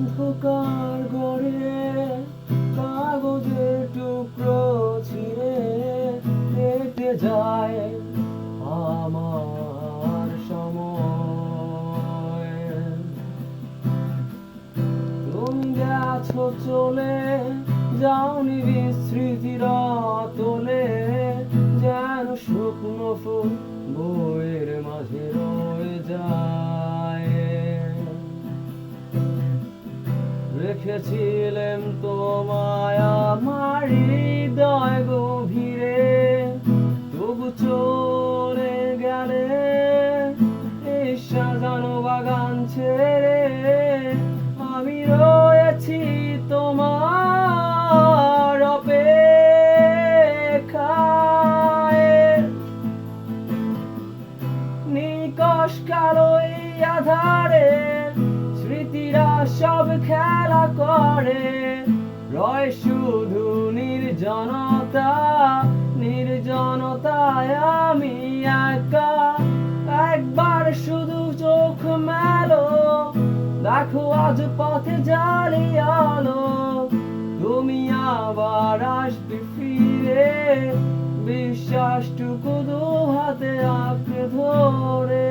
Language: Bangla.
অন্ধকার ঘরে কাগজের টুকরো ছিঁড়ে কেটে যায় আমার সময়। তুমি গেছো চলে, যাওনি বিস্মৃতির তোলে, যেন শুকনো ফুল বইয়ের মাঝে রয়ে যায়। রেখেছিলেন তোমায় আমার হৃদয় গভীরে, তবু চলে গেলে এই সাজানো বাগান ছেড়ে। আমি রয়েছি তোমার অপেক্ষায়, নিকষ কালো এই আধারে স্মৃতিরা সব খেলা করে। রয় শুধু নির্জনতা, নির্জনতায় আমি একা। একবার শুধু চোখ মেলো, দেখো আজ পথে জালি আলো। তুমি আবার আসবে ফিরে, বিশ্বাসটুকু দু হাতে আঁকড়ে ধরে।